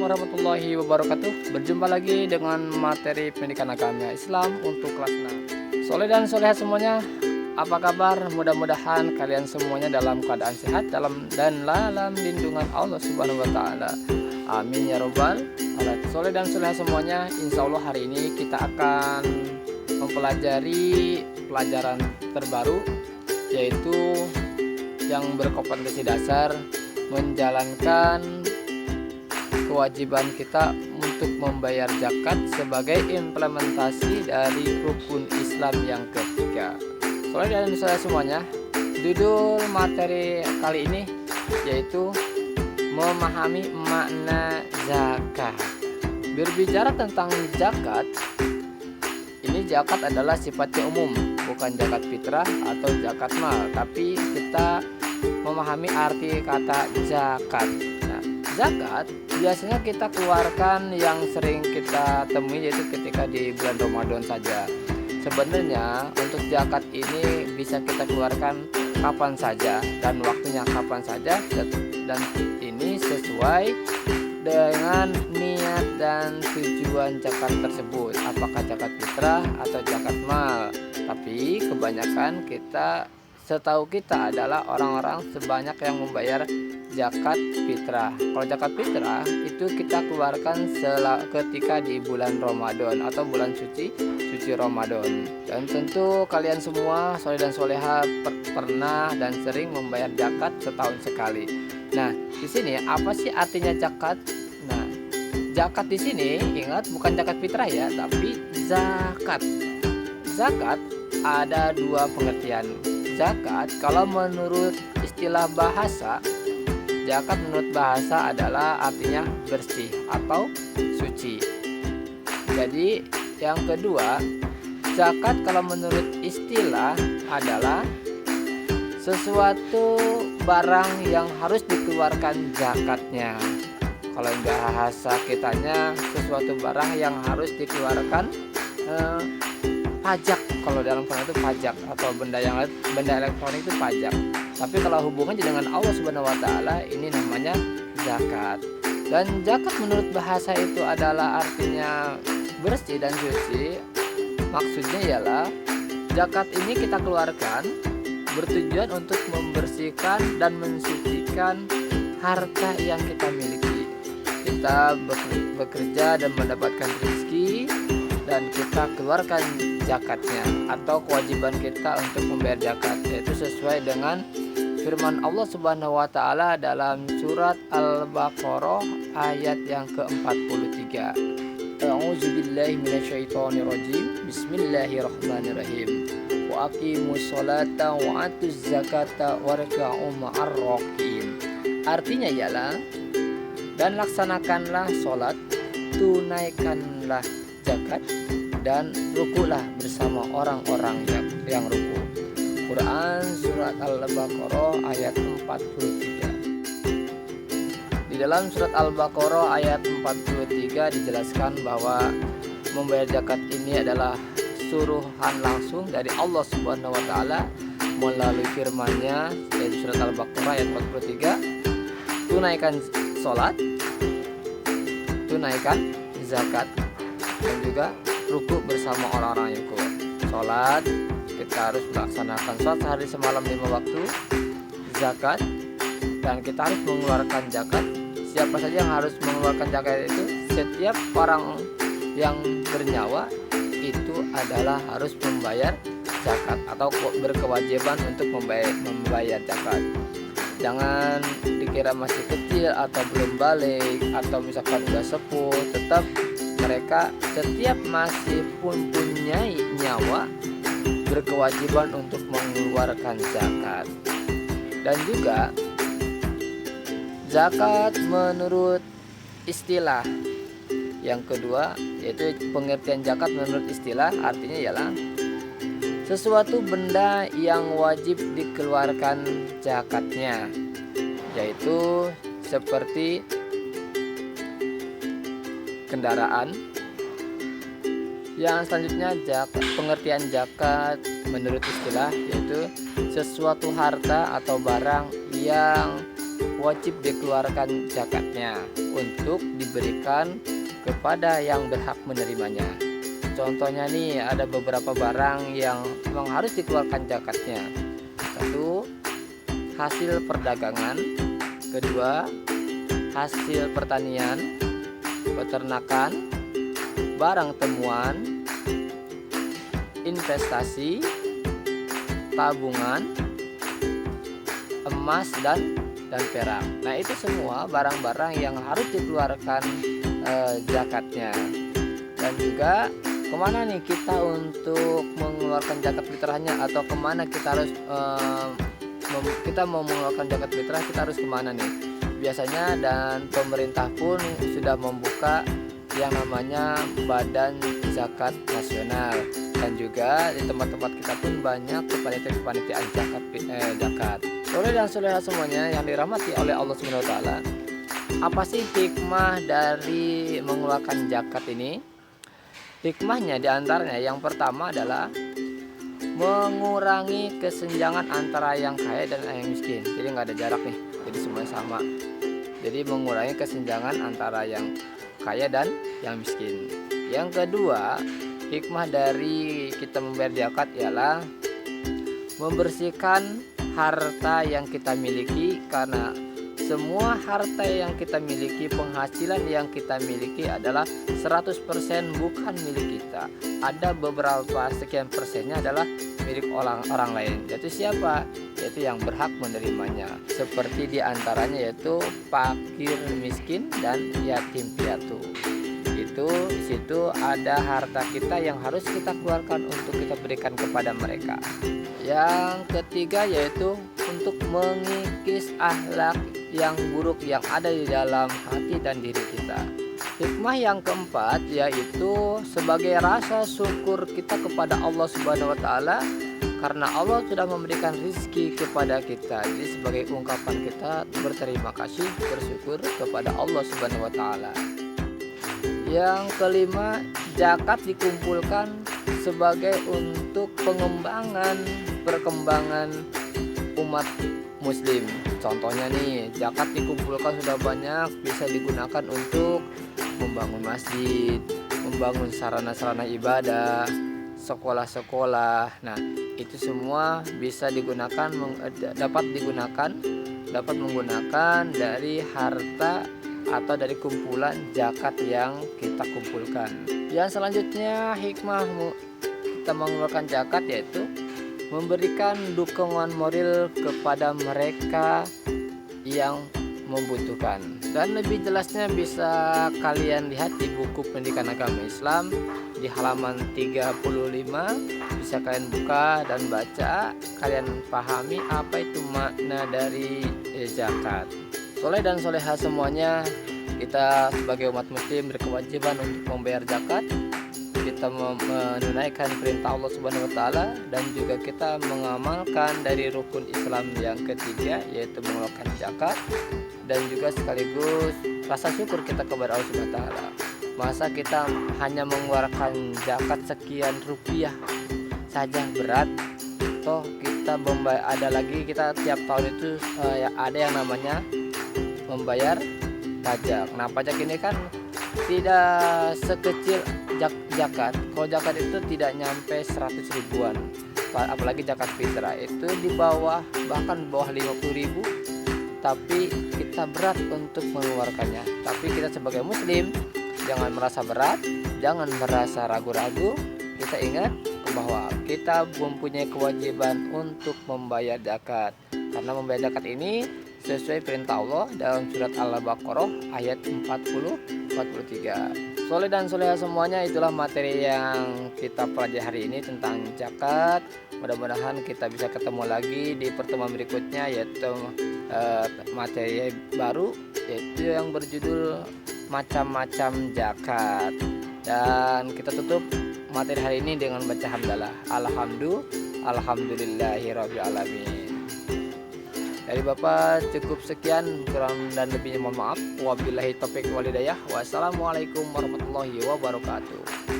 warahmatullahi wabarakatuh. Berjumpa lagi dengan materi pendidikan agama Islam untuk kelas 6. Soleh dan soleha semuanya, apa kabar? Mudah-mudahan kalian semuanya dalam keadaan sehat dan dalam lindungan Allah Subhanahu wa taala. Amin ya robbal alamin. Soleh dan soleha semuanya, insya Allah hari ini kita akan mempelajari pelajaran terbaru, yaitu yang berkompetensi dasar menjalankan kewajiban kita untuk membayar zakat sebagai implementasi dari rukun Islam yang ketiga. Soalnya dan saya semuanya, judul materi kali ini yaitu memahami makna zakat. Berbicara tentang zakat, ini zakat adalah sifatnya umum, bukan zakat fitrah atau zakat mal, tapi kita memahami arti kata zakat. Zakat biasanya kita keluarkan yang sering kita temui yaitu ketika di bulan Ramadan saja. Sebenarnya untuk zakat ini bisa kita keluarkan kapan saja dan waktunya kapan saja, dan ini sesuai dengan niat dan tujuan zakat tersebut, apakah zakat fitrah atau zakat mal. Tapi kebanyakan setahu kita adalah orang-orang sebanyak yang membayar zakat fitrah. Kalau zakat fitrah itu kita keluarkan ketika di bulan Ramadan atau bulan suci Ramadan. Dan tentu kalian semua soleh dan soleha pernah dan sering membayar zakat setahun sekali. Nah, di sini apa sih artinya zakat? Nah, zakat di sini ingat bukan zakat fitrah ya, tapi zakat. Zakat ada dua pengertian. Zakat kalau menurut istilah bahasa, zakat menurut bahasa adalah artinya bersih atau suci. Jadi yang kedua, zakat kalau menurut istilah adalah sesuatu barang yang harus dikeluarkan zakatnya. Kalau bahasa kitanya sesuatu barang yang harus dikeluarkan pajak. Kalau dalam Quran itu pajak, atau benda elektronik itu pajak. Tapi kalau hubungannya dengan Allah Subhanahu wa taala, ini namanya zakat. Dan zakat menurut bahasa itu adalah artinya bersih dan suci. Maksudnya ialah zakat ini kita keluarkan bertujuan untuk membersihkan dan mensucikan harta yang kita miliki. Kita bekerja dan mendapatkan rezeki, dan kita keluarkan zakatnya atau kewajiban kita untuk membayar zakat, yaitu sesuai dengan firman Allah Subhanahu wa taala dalam surat Al-Baqarah ayat yang ke-43. A'udzubillahi minasyaitonirrajim. Bismillahirrahmanirrahim. Wa aqimus sholata wa atuz zakata warka'u ma'ar rakiin. Artinya ialah, dan laksanakanlah sholat, tunaikanlah zakat, dan rukulah bersama orang-orang yang ruku. Quran surat Al-Baqarah ayat 43. Di dalam surat Al-Baqarah ayat 43 dijelaskan bahwa membayar zakat ini adalah suruhan langsung dari Allah Subhanahu wa taala melalui firman-Nya, yaitu surat Al-Baqarah ayat 43, tunaikan sholat, tunaikan zakat, dan juga ruku bersama orang-orang yang kuat. Sholat, kita harus melaksanakan sholat sehari semalam 5 waktu. Zakat, dan kita harus mengeluarkan zakat. Siapa saja yang harus mengeluarkan zakat itu? Setiap orang yang bernyawa itu adalah harus membayar zakat atau berkewajiban untuk membayar zakat. Jangan dikira masih kecil atau belum balik atau misalkan udah sepuh, tetap mereka setiap masih punya nyawa berkewajiban untuk mengeluarkan zakat. Dan juga zakat menurut istilah yang kedua, yaitu pengertian zakat menurut istilah, artinya ialah sesuatu benda yang wajib dikeluarkan zakatnya, yaitu seperti kendaraan. Yang selanjutnya pengertian zakat menurut istilah yaitu sesuatu harta atau barang yang wajib dikeluarkan zakatnya untuk diberikan kepada yang berhak menerimanya. Contohnya nih, ada beberapa barang yang memang harus dikeluarkan zakatnya. Satu, hasil perdagangan. Kedua, hasil pertanian, peternakan, barang temuan, investasi, tabungan, emas dan perak. Nah, itu semua barang-barang yang harus dikeluarkan zakatnya. Dan juga kemana nih kita untuk mengeluarkan zakat fitrahnya, atau kemana kita harus kita mau mengeluarkan zakat fitrah, kita harus kemana nih? Biasanya dan pemerintah pun sudah membuka yang namanya Badan Zakat Nasional, dan juga di tempat-tempat kita pun banyak kepanitiaan zakat. Soleh dan soleha semuanya yang dirahmati oleh Allah Subhanahu wa taala. Apa sih hikmah dari mengeluarkan zakat ini? Hikmahnya diantaranya yang pertama adalah mengurangi kesenjangan antara yang kaya dan yang miskin. Jadi nggak ada jarak nih, jadi semuanya sama. Jadi mengurangi kesenjangan antara yang kaya dan yang miskin. Yang kedua, hikmah dari kita membayar zakat ialah membersihkan harta yang kita miliki, karena semua harta yang kita miliki, penghasilan yang kita miliki adalah 100% bukan milik kita. Ada beberapa sekian persennya adalah milik orang lain. Yaitu siapa? Yaitu yang berhak menerimanya. Seperti diantaranya yaitu fakir miskin dan yatim piatu. Itu di situ ada harta kita yang harus kita keluarkan untuk kita berikan kepada mereka. Yang ketiga yaitu untuk mengikis akhlak yang buruk yang ada di dalam hati dan diri kita. Hikmah yang keempat yaitu sebagai rasa syukur kita kepada Allah Subhanahu wa taala, karena Allah sudah memberikan rizki kepada kita. Jadi sebagai ungkapan kita berterima kasih, bersyukur kepada Allah Subhanahu wa taala. Yang kelima, zakat dikumpulkan sebagai untuk perkembangan umat muslim. Contohnya nih, zakat dikumpulkan sudah banyak, bisa digunakan untuk membangun masjid, membangun sarana-sarana ibadah, sekolah-sekolah. Nah, itu semua bisa digunakan, dapat menggunakan dari harta atau dari kumpulan zakat yang kita kumpulkan. Yang selanjutnya, hikmah kita mengeluarkan zakat yaitu memberikan dukungan moral kepada mereka yang membutuhkan. Dan lebih jelasnya bisa kalian lihat di buku Pendidikan Agama Islam di halaman 35. Bisa kalian buka dan baca, kalian pahami apa itu makna dari zakat. Soleh dan soleha semuanya, kita sebagai umat muslim berkewajiban untuk membayar zakat. Kita menunaikan perintah Allah Subhanahu wa taala, dan juga kita mengamalkan dari rukun Islam yang ketiga yaitu mengeluarkan zakat, dan juga sekaligus rasa syukur kita kepada Allah Subhanahu wa taala. Masa kita hanya mengeluarkan zakat sekian rupiah saja berat, toh kita ada lagi kita tiap tahun itu ada yang namanya membayar pajak. Nah, pajak ini kan tidak sekecil zakat. Kalau zakat itu tidak nyampe 100 ribuan, apalagi zakat fitrah itu di bawah, bahkan bawah 50 ribu, tapi kita berat untuk mengeluarkannya. Tapi kita sebagai muslim jangan merasa berat, jangan merasa ragu-ragu. Kita ingat bahwa kita mempunyai kewajiban untuk membayar zakat, karena membayar zakat ini sesuai perintah Allah dalam surat Al-Baqarah ayat 40-43. Soleh dan soleha semuanya, itulah materi yang kita pelajari hari ini tentang zakat. Mudah-mudahan kita bisa ketemu lagi di pertemuan berikutnya, yaitu materi baru, yaitu yang berjudul macam-macam zakat. Dan kita tutup materi hari ini dengan baca hamdalah. Alhamdulillahirabbil alamin. Dari Bapak cukup sekian, kurang dan lebihnya mohon maaf. Wabillahi taufiq wal hidayah. Wassalamualaikum warahmatullahi wabarakatuh.